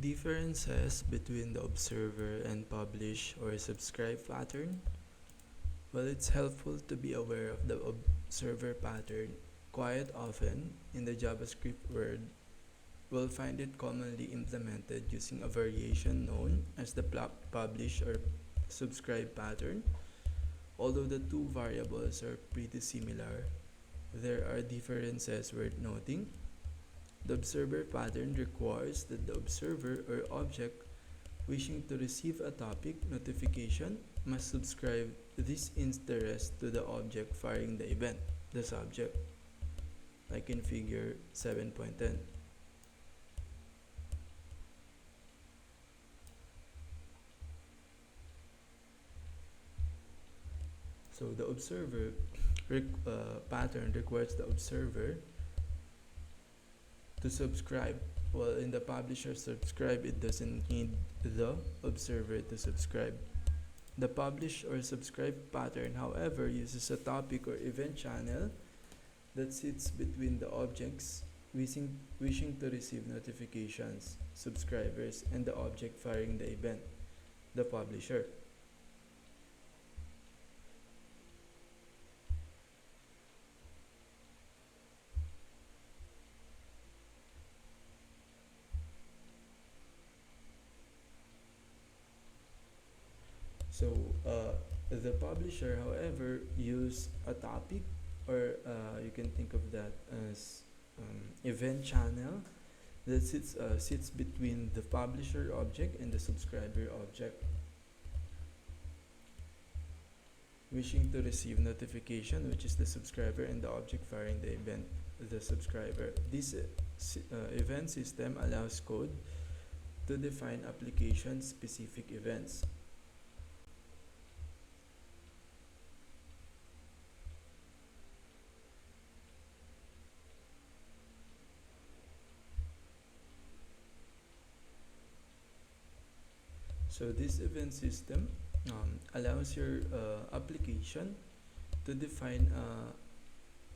Differences between the observer and publish or subscribe pattern. Well, it's helpful to be aware of the observer pattern. Quite often, in the JavaScript world, we'll find it commonly implemented using a variation known as the publish or subscribe pattern. Although the two variables are pretty similar, there are differences worth noting. The observer pattern requires that the observer or object wishing to receive a topic notification must subscribe this interest to the object firing the event, the subject, like in figure 7.10. So the observer pattern requires the observer to subscribe. Well, in the publisher subscribe, it doesn't need the observer to subscribe. The publish or subscribe pattern, however, uses a topic or event channel that sits between the objects wishing to receive notifications, subscribers, and the object firing the event, the publisher. So the publisher, however, use a topic, or you can think of that as event channel that sits between the publisher object and the subscriber object, wishing to receive notification, which is the subscriber, and the object firing the event, the subscriber. This event system allows code to define application-specific events. So this event system allows your application to define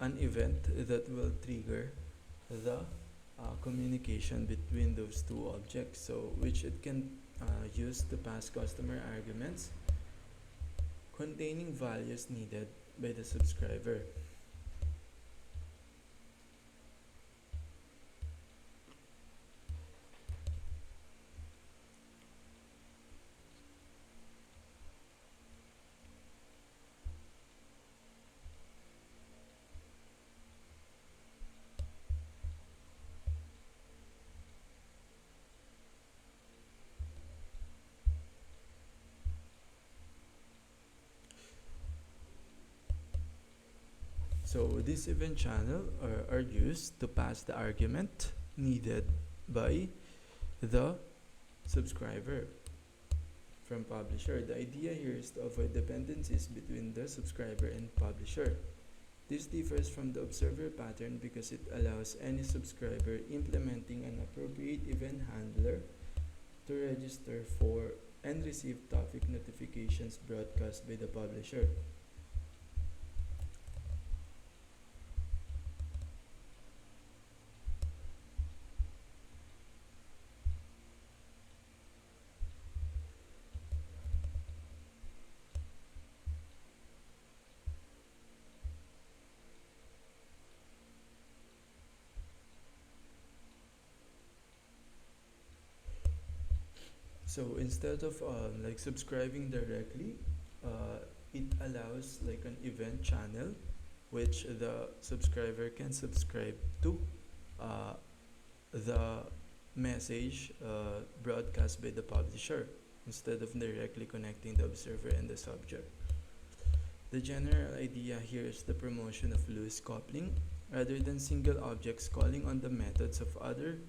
an event that will trigger the communication between those two objects, so which it can use to pass customer arguments containing values needed by the subscriber. So this event channel are used to pass the argument needed by the subscriber from publisher. The idea here is to avoid dependencies between the subscriber and publisher. This differs from the observer pattern because it allows any subscriber implementing an appropriate event handler to register for and receive topic notifications broadcast by the publisher. So instead of like subscribing directly, it allows like an event channel which the subscriber can subscribe to the message broadcast by the publisher instead of directly connecting the observer and the subject. The general idea here is the promotion of loose coupling rather than single objects calling on the methods of other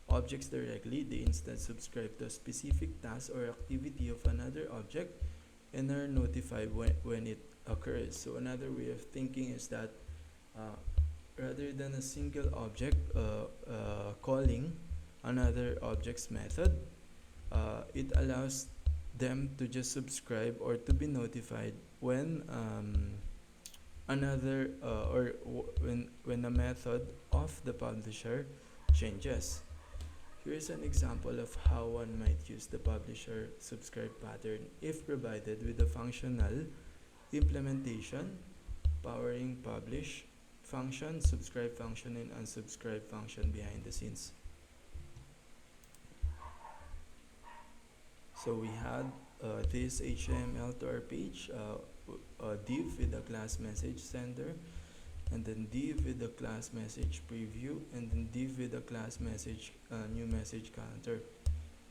objects directly. They instead subscribe to a specific task or activity of another object and are notified when it occurs. So another way of thinking is that rather than a single object calling another object's method, it allows them to just subscribe or to be notified when another when a method of the publisher changes. Here's an example of how one might use the publisher subscribe pattern if provided with a functional implementation, powering publish function, subscribe function, and unsubscribe function behind the scenes. So we had this HTML to our page, a div with a class message sender, and then div with the class message preview, and then div with the class message new message counter.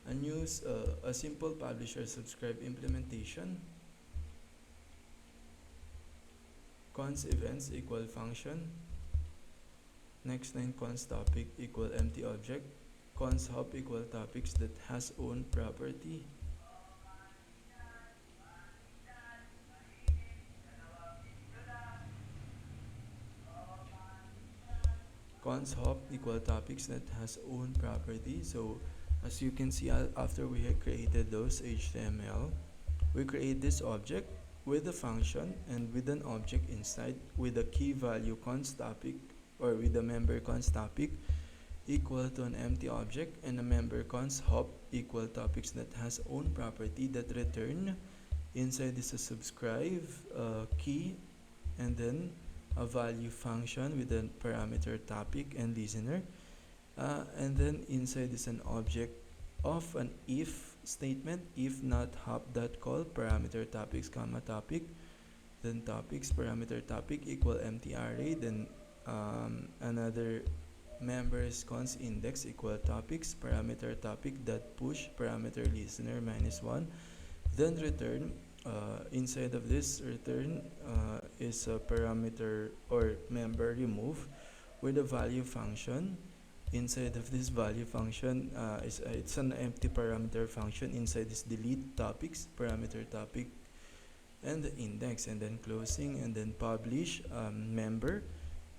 And use a simple publisher subscribe implementation. Cons events equal function. Next line cons topic equal empty object. Cons hop equal topics that has own property. Cons hop equal topics that has own property. So as you can see, after we have created those HTML, we create this object with a function and with an object inside with a key value const topic, or with a member const topic equal to an empty object, and a member const hop equal topics that has own property that return inside is a subscribe key, and then a value function with a parameter topic and listener, and then inside is an object of an if statement, if not hop dot call parameter topics comma topic, then topics parameter topic equal empty array, then another members const index equal topics parameter topic dot push parameter listener -1, then return inside of this return is a parameter or member remove with a value function. Inside of this value function it's an empty parameter function. Inside this delete topics parameter topic and the index, and then closing, and then publish member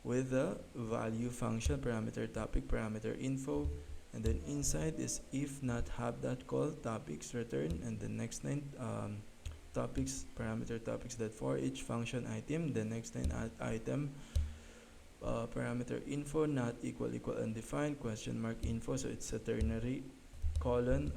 with a value function parameter topic parameter info, and then inside is if not hop dot call topics return, and the next line topics parameter topics that for each function item, the next line item parameter info not equal undefined question mark info, so it's a ternary colon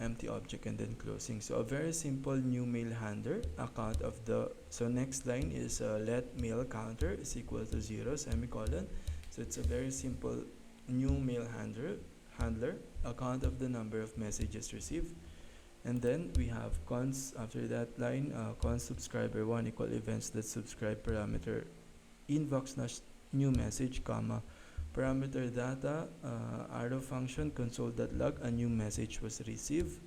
empty object, and then closing. So a very simple new mail handler account of the, so next line is let mail counter is equal to 0 semicolon. So it's a very simple new mail handler account of the number of messages received. And then we have cons after that line, cons subscriber 1 equal events that subscribe parameter inbox slash new message comma parameter data arrow function console.log a new message was received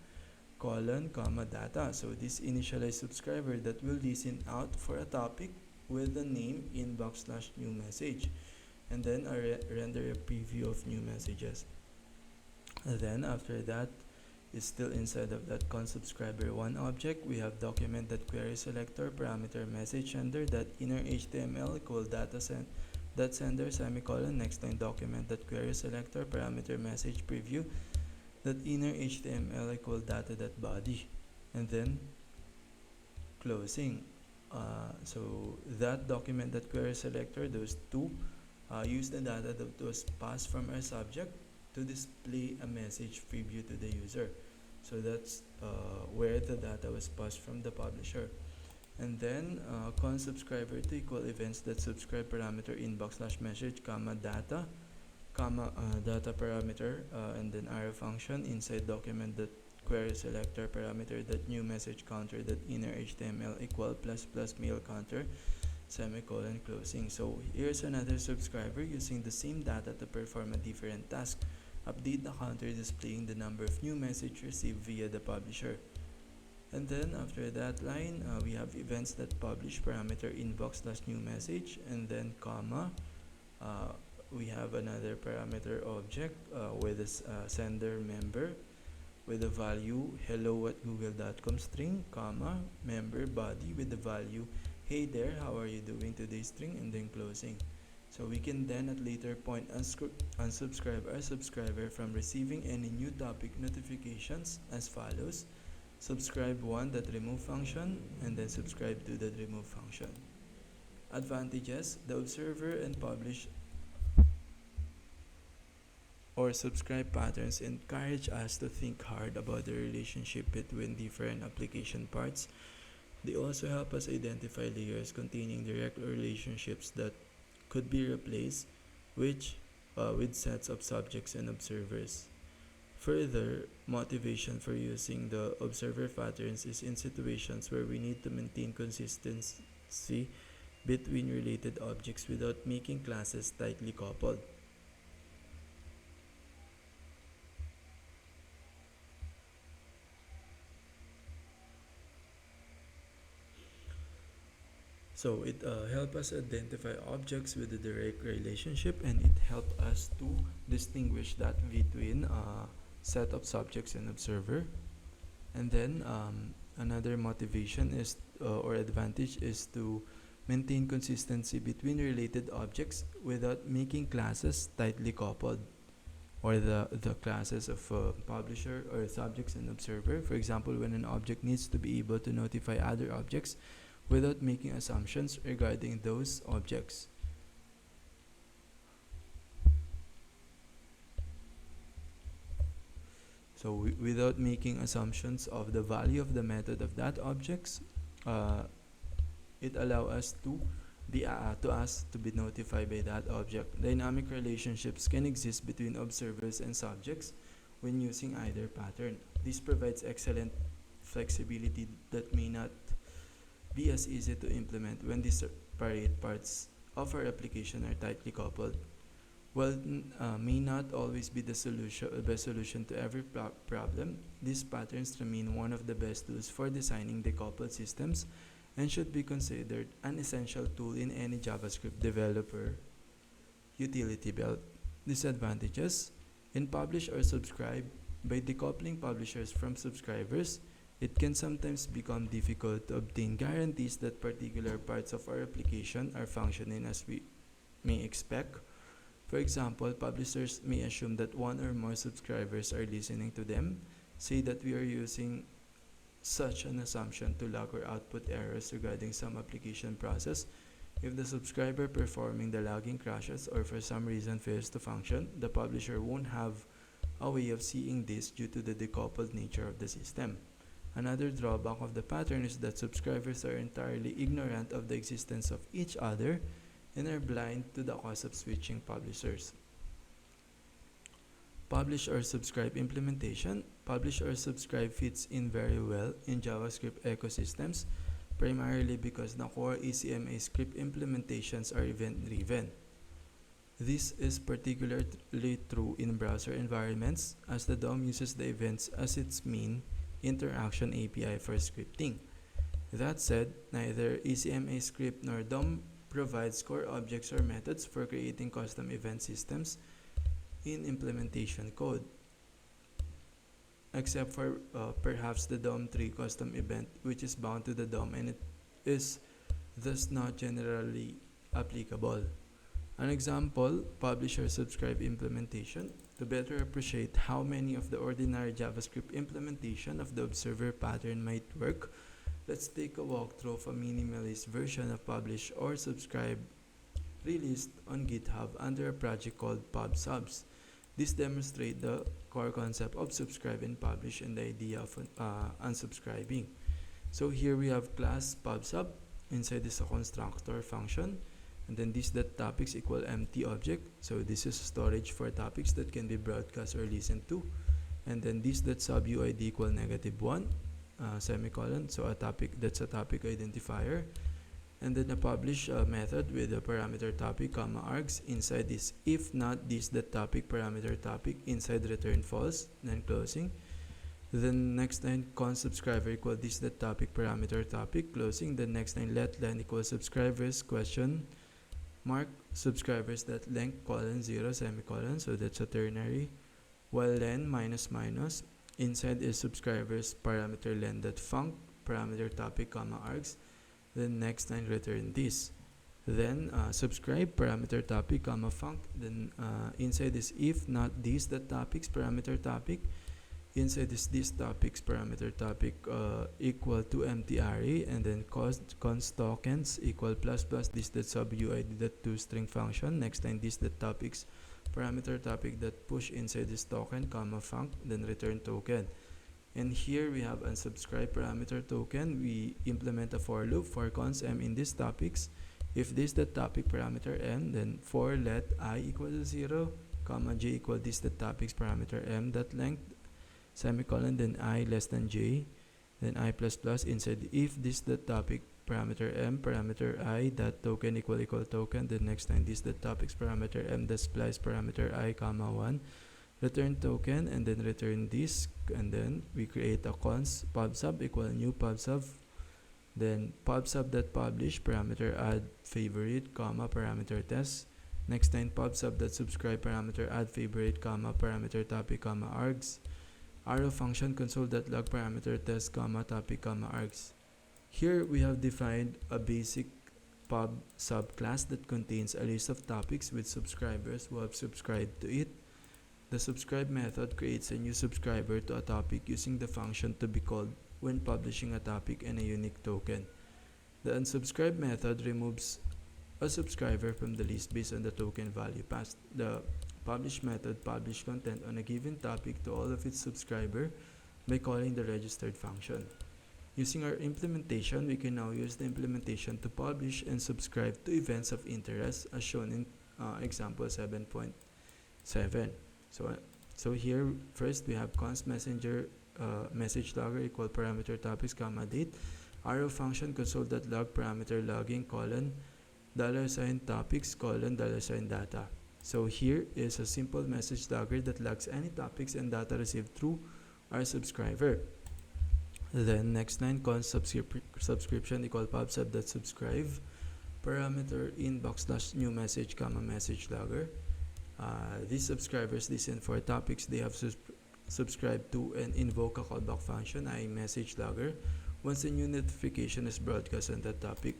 colon comma data. So this initialized subscriber that will listen out for a topic with the name inbox slash new message, and then render a preview of new messages. And then after that is still inside of that cons subscriber 1 object, we have document that query selector parameter message sender that inner HTML equal data that sender semicolon, next line document that query selector parameter message preview that inner HTML equal data that body, and then closing. So that document that query selector, those two use the data that was passed from our subject to display a message preview to the user. So that's where the data was passed from the publisher. And then cons subscriber to equal events that subscribe parameter inbox slash message comma data comma data parameter, and then arrow function inside document that query selector parameter that new message counter that inner HTML equal plus mail counter semicolon closing. So here's another subscriber using the same data to perform a different task. Update the counter displaying the number of new message received via the publisher. And then after that line we have events that publish parameter inbox slash new message, and then comma we have another parameter object with a sender member with the value hello at google.com string comma member body with the value hey there how are you doing today string, and then closing. So we can then at later point unsubscribe our subscriber from receiving any new topic notifications as follows: subscribe 1 that remove function, and then subscribe to that remove function. Advantages: the observer and publish or subscribe patterns encourage us to think hard about the relationship between different application parts. They also help us identify layers containing direct relationships that could be replaced which, with sets of subjects and observers. Further, motivation for using the observer patterns is in situations where we need to maintain consistency between related objects without making classes tightly coupled. So it helps us identify objects with a direct relationship, and it helps us to distinguish that between set of subjects and observer. And then another motivation is or advantage is to maintain consistency between related objects without making classes tightly coupled, or the classes of publisher or subjects and observer. For example, when an object needs to be able to notify other objects without making assumptions regarding those objects. So without making assumptions of the value of the method of that objects, uh, it allow us to be notified by that object. Dynamic relationships can exist between observers and subjects when using either pattern. This provides excellent flexibility that may not be as easy to implement when disparate parts of our application are tightly coupled. While may not always be the best solution to every problem, these patterns remain one of the best tools for designing decoupled systems and should be considered an essential tool in any JavaScript developer utility belt. Disadvantages: in publish or subscribe, by decoupling publishers from subscribers, it can sometimes become difficult to obtain guarantees that particular parts of our application are functioning as we may expect. For example, publishers may assume that one or more subscribers are listening to them, say that we are using such an assumption to log or output errors regarding some application process. If the subscriber performing the logging crashes or for some reason fails to function, the publisher won't have a way of seeing this due to the decoupled nature of the system. Another drawback of the pattern is that subscribers are entirely ignorant of the existence of each other and are blind to the cost of switching publishers. Publish or subscribe implementation. Publish or subscribe fits in very well in JavaScript ecosystems, primarily because the core ECMA script implementations are event-driven. This is particularly true in browser environments, as the DOM uses the events as its main interaction API for scripting. That said, neither ECMA script nor DOM provides core objects or methods for creating custom event systems in implementation code, except for perhaps the DOM3 custom event, which is bound to the DOM and it is thus not generally applicable. An example, publish or subscribe implementation. To better appreciate how many of the ordinary JavaScript implementation of the observer pattern might work, let's take a walkthrough of a minimalist version of publish or subscribe released on GitHub under a project called PubSubs. This demonstrates the core concept of subscribe and publish and the idea of unsubscribing. So here we have class PubSub. Inside is a constructor function, and then this topics equal empty object. So this is storage for topics that can be broadcast or listened to. And then this sub UID equal -1 semicolon. So a topic, that's a topic identifier. And then a publish method with a parameter topic comma args. Inside this if not this topic parameter topic, inside return false, then closing. Then next line const subscriber equal this topic parameter topic, closing. Then next line let len equal subscribers question mark subscribers that length colon 0 semicolon. So that's a ternary. While len minus minus, inside is subscribers parameter len func parameter topic comma args. Then next line return this. Then subscribe parameter topic comma func. Then inside is if not this topics parameter topic. Inside is this topics parameter topic equal to empty array, and then const tokens equal plus plus this sub UID toString function. Next line this topics parameter topic that push inside this token, comma func, then return token. And here we have unsubscribe parameter token. We implement a for loop for const m in these topics. If this the topic parameter m, then for let I equal to 0, comma j equal this the topics parameter m dot length, semicolon, then I less than j, then I plus plus inside if this the topic parameter m parameter I dot token equal token, then next time this the topics parameter m dot splice parameter I comma 1, return token, and then return this, and then we create a const pubsub equal new pubsub, then pubsub dot publish parameter add favorite comma parameter test, next time pubsub dot subscribe parameter add favorite comma parameter topic comma args, arrow function console dot log parameter test comma topic comma args. Here we have defined a basic pub subclass that contains a list of topics with subscribers who have subscribed to it. The subscribe method creates a new subscriber to a topic using the function to be called when publishing a topic and a unique token. The unsubscribe method removes a subscriber from the list based on the token value passed. The publish method publish content on a given topic to all of its subscriber by calling the registered function. Using our implementation, we can now use the implementation to publish and subscribe to events of interest as shown in example 7.7. So here first we have const messenger message logger equal parameter topics comma date, arrow function console.log parameter logging colon $sign topics colon $sign data. So here is a simple message logger that logs any topics and data received through our subscriber. Then next line const subscription equal pubsub.subscribe parameter inbox slash new message comma message logger. These subscribers listen for topics they have subscribed to and invoke a callback function, i.e. message logger, once a new notification is broadcast on that topic.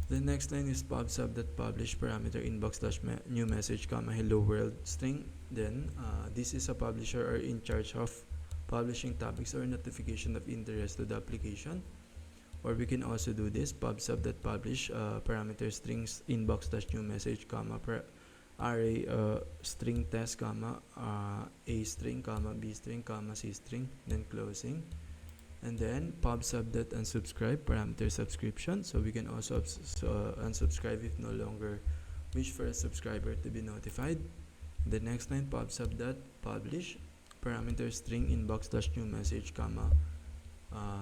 The next line is pubsub.publish parameter inbox slash new message comma hello world string. Then this is a publisher or in charge of publishing topics or notification of interest to the application. Or we can also do this pubsub.publish parameter strings inbox slash new message comma array string test comma a string comma b string comma c string, then closing, and then pubsub.unsubscribe parameter subscription. So we can also unsubscribe if no longer wish for a subscriber to be notified. The next line pubsub.publish parameter string inbox slash new message comma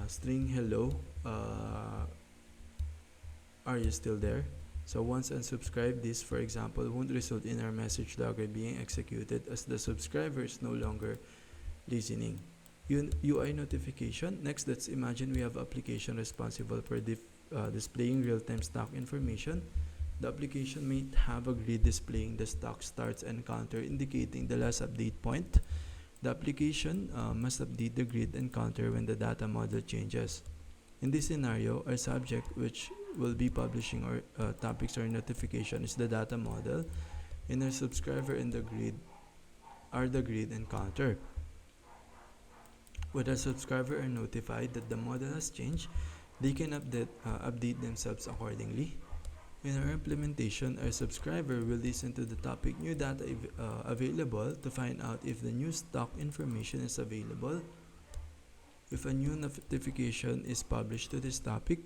string hello, are you still there? So once unsubscribed, this for example won't result in our message logger being executed as the subscriber is no longer listening. UI notification. Next, let's imagine we have application responsible for displaying real-time stock information. The application may have a grid displaying the stock starts and counter indicating the last update point. The application must update the grid and counter when the data model changes. In this scenario, our subject, which will be publishing our topics or notification, is the data model, and our subscriber in the grid are the grid and counter. When a subscriber are notified that the model has changed, they can update themselves accordingly. In our implementation, our subscriber will listen to the topic new data available to find out if the new stock information is available. If a new notification is published to this topic,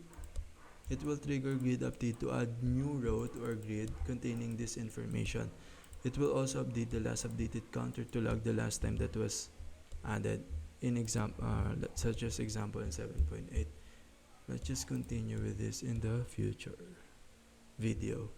it will trigger grid update to add new row to our grid containing this information. It will also update the last updated counter to log the last time that was added, in such as example in 7.8. Let's just continue with this in the future video.